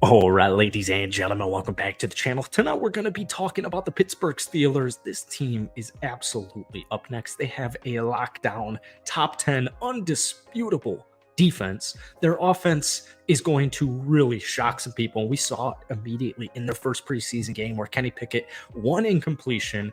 All right, ladies and gentlemen, welcome back to the channel. Tonight, we're going to be talking about the Pittsburgh Steelers. This team is absolutely up next. They have a lockdown, top 10, undisputable defense. Their offense is going to really shock some people. And we saw it immediately in their first preseason game where Kenny Pickett, one incompletion,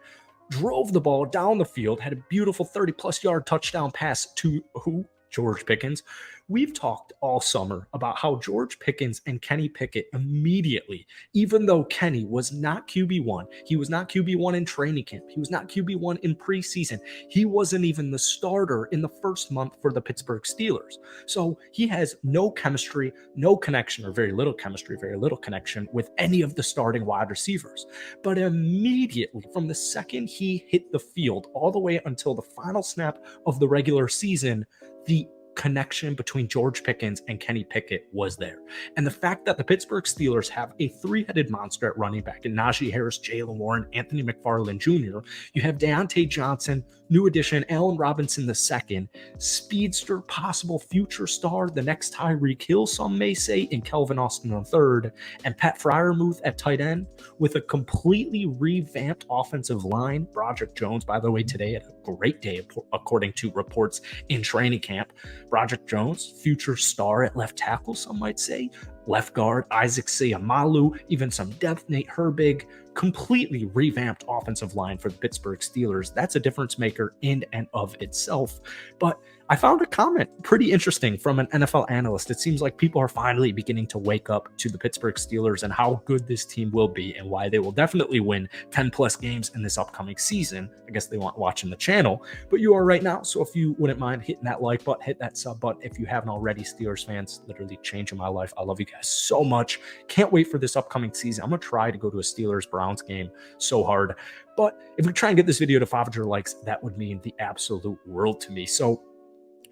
drove the ball down the field, had a beautiful 30-plus yard touchdown pass to who? George Pickens. We've talked all summer about how George Pickens and Kenny Pickett immediately, even though Kenny was not QB1, he was not QB1 in training camp, he was not QB1 in preseason, he wasn't even the starter in the first month for the Pittsburgh Steelers. So he has no chemistry, no connection, or very little chemistry, very little connection with any of the starting wide receivers. But immediately, from the second he hit the field all the way until the final snap of the regular season, the connection between George Pickens and Kenny Pickett was there. And the fact that the Pittsburgh Steelers have a three-headed monster at running back in Najee Harris, Jaylen Warren, Anthony McFarland Jr., you have Deontay Johnson, new addition, Allen Robinson II, speedster, possible future star, the next Tyreek Hill, some may say, in Calvin Austin III, and Pat Freiermuth at tight end, with a completely revamped offensive line. Broderick Jones, by the way, today had a great day, according to reports in training camp. Broderick Jones, future star at left tackle, some might say. Left guard, Isaac Seumalo, even some depth, Nate Herbig. Completely revamped offensive line for the Pittsburgh Steelers. That's a difference maker in and of itself. But I found a comment pretty interesting from an NFL analyst. It seems like people are finally beginning to wake up to the Pittsburgh Steelers and how good this team will be and why they will definitely win 10 plus games in this upcoming season. I guess they weren't watching the channel, but you are right now. So if you wouldn't mind hitting that like button, hit that sub button. If you haven't already, Steelers fans, literally changing my life. I love you guys so much. Can't wait for this upcoming season. I'm going to try to go to a Steelers-Browns game so hard. But if we try and get this video to 500 likes, that would mean the absolute world to me. So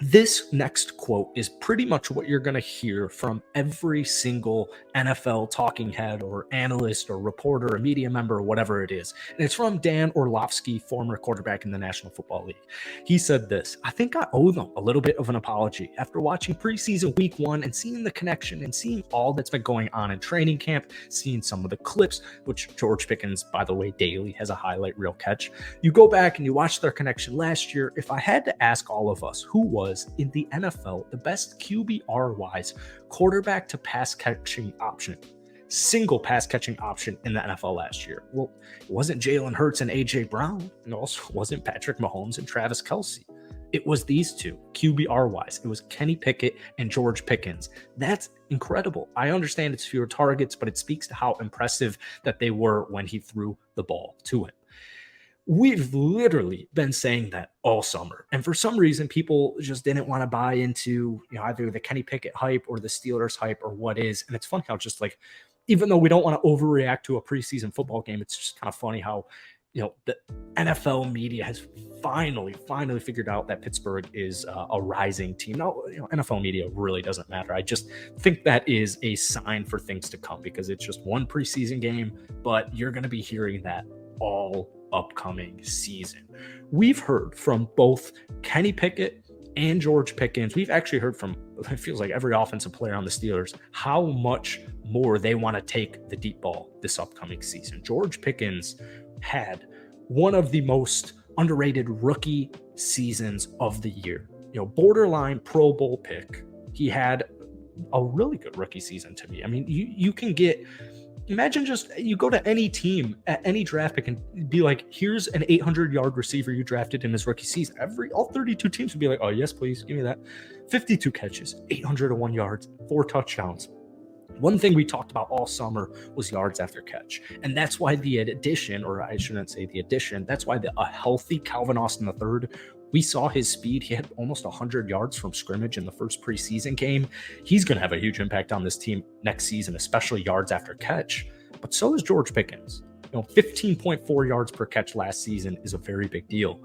this next quote is pretty much what you're going to hear from every single NFL talking head or analyst or reporter or media member or whatever it is. And it's from Dan Orlovsky, former quarterback in the National Football League. He said this: "I think I owe them a little bit of an apology. After watching preseason week 1 and seeing the connection and seeing all that's been going on in training camp, seeing some of the clips, which George Pickens, by the way, daily has a highlight reel catch. You go back and you watch their connection last year. If I had to ask all of us who was in the NFL the best QBR-wise quarterback to pass catching option, single pass catching option in the NFL last year, well, it wasn't Jalen Hurts and AJ Brown. It also wasn't Patrick Mahomes and Travis Kelce. It was these two, QBR-wise. It was Kenny Pickett and George Pickens. That's incredible. I understand it's fewer targets, but it speaks to how impressive that they were when he threw the ball to him." We've literally been saying that all summer. And for some reason, people just didn't want to buy into, either the Kenny Pickett hype or the Steelers hype or what is. And it's funny how just like, even though we don't want to overreact to a preseason football game, it's just kind of funny how, the NFL media has finally figured out that Pittsburgh is a rising team. Now, NFL media really doesn't matter. I just think that is a sign for things to come because it's just one preseason game, but you're going to be hearing that all upcoming season. We've heard from both Kenny Pickett and George Pickens. We've actually heard from, it feels like, every offensive player on the Steelers, how much more they want to take the deep ball this upcoming season. George Pickens had one of the most underrated rookie seasons of the year. Borderline Pro Bowl pick. He had a really good rookie season to me. I mean, you can get, imagine just you go to any team at any draft pick and be like, here's an 800-yard receiver you drafted in his rookie season. All 32 teams would be like, oh, yes, please, give me that. 52 catches, 801 yards, 4 touchdowns. One thing we talked about all summer was yards after catch. And that's why the addition, or I shouldn't say the addition, that's why a healthy Calvin Austin III, we saw his speed. He had almost 100 yards from scrimmage in the first preseason game. He's going to have a huge impact on this team next season, especially yards after catch. But so is George Pickens. 15.4 yards per catch last season is a very big deal.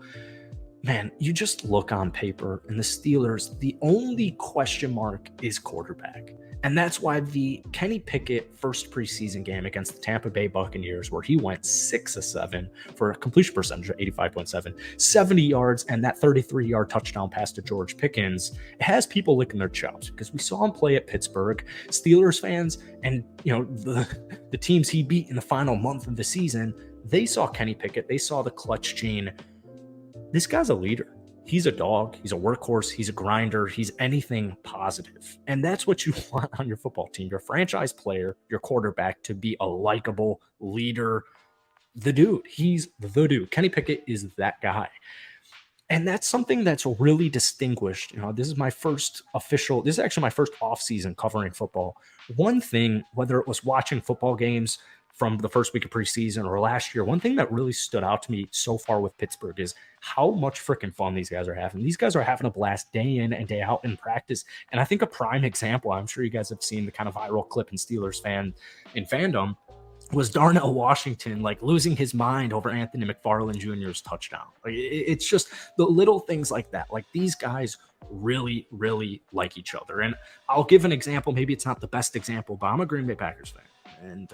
Man, you just look on paper and the Steelers, the only question mark is quarterback. And that's why the Kenny Pickett first preseason game against the Tampa Bay Buccaneers, where he went 6 of 7 for a completion percentage of 85.7, 70 yards, and that 33-yard touchdown pass to George Pickens, it has people licking their chops because we saw him play at Pittsburgh. Steelers fans and the teams he beat in the final month of the season, they saw Kenny Pickett, they saw the clutch gene. This guy's a leader. He's a dog. He's a workhorse. He's a grinder. He's anything positive. And that's what you want on your football team. Your franchise player, your quarterback, to be a likable leader. The dude. He's the dude. Kenny Pickett is that guy. And that's something that's really distinguished. This is actually my first off-season covering football. One thing, whether it was watching football games from the first week of preseason or last year, one thing that really stood out to me so far with Pittsburgh is how much freaking fun these guys are having. These guys are having a blast day in and day out in practice. And I think a prime example, I'm sure you guys have seen the kind of viral clip in Steelers fandom, was Darnell Washington losing his mind over Anthony McFarland Jr.'s touchdown. It's just the little things like that. These guys really, really like each other. And I'll give an example. Maybe it's not the best example, but I'm a Green Bay Packers fan. And,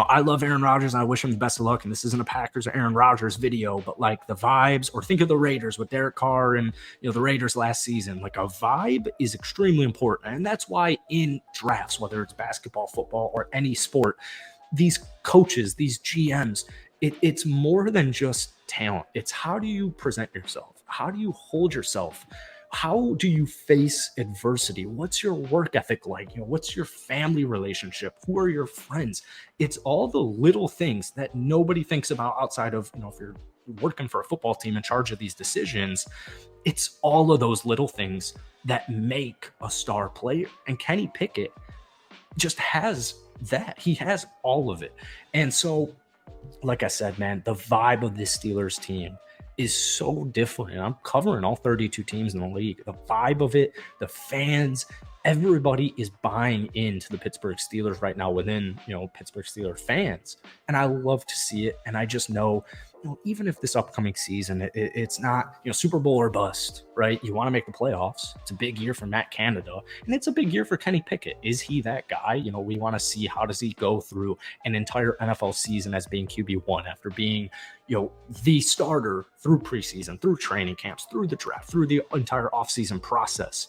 I love Aaron Rodgers and I wish him the best of luck. And this isn't a Packers or Aaron Rodgers video, but the vibes, or think of the Raiders with Derek Carr and, the Raiders last season, a vibe is extremely important. And that's why in drafts, whether it's basketball, football, or any sport, these coaches, these GMs, it's more than just talent. It's how do you present yourself? How do you hold yourself? How do you face adversity? What's your work ethic like? What's your family relationship? Who are your friends? It's all the little things that nobody thinks about outside of, if you're working for a football team in charge of these decisions. It's all of those little things that make a star player. And Kenny Pickett just has that. He has all of it. And so, like I said, man, the vibe of this Steelers team is so different. And I'm covering all 32 teams in the league. The vibe of it, the fans, everybody is buying into the Pittsburgh Steelers right now within, Pittsburgh Steelers fans. And I love to see it. And I just know, even if this upcoming season, it's not, Super Bowl or bust, right? You want to make the playoffs. It's a big year for Matt Canada. And it's a big year for Kenny Pickett. Is he that guy? We want to see how does he go through an entire NFL season as being QB1 after being, the starter through preseason, through training camps, through the draft, through the entire offseason process.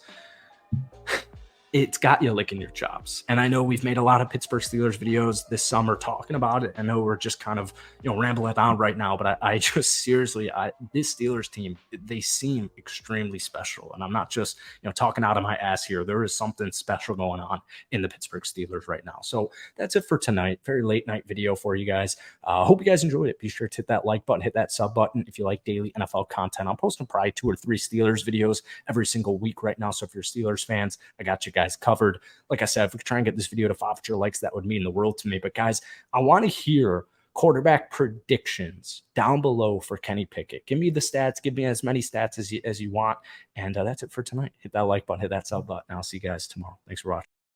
It's got you licking your chops. And I know we've made a lot of Pittsburgh Steelers videos this summer talking about it. I know we're just kind of, rambling on right now, but I just seriously, this Steelers team, they seem extremely special. And I'm not just, talking out of my ass here. There is something special going on in the Pittsburgh Steelers right now. So that's it for tonight. Very late night video for you guys. Hope you guys enjoyed it. Be sure to hit that like button, hit that sub button if you like daily NFL content. I'm posting probably 2 or 3 Steelers videos every single week right now. So if you're Steelers fans, I got you guys covered. Like I said, if we could try and get this video to 500 likes, that would mean the world to me. But guys, I want to hear quarterback predictions down below for Kenny Pickett. Give me the stats. Give me as many stats as you want. And that's it for tonight. Hit that like button, hit that sub button. I'll see you guys tomorrow. Thanks for watching.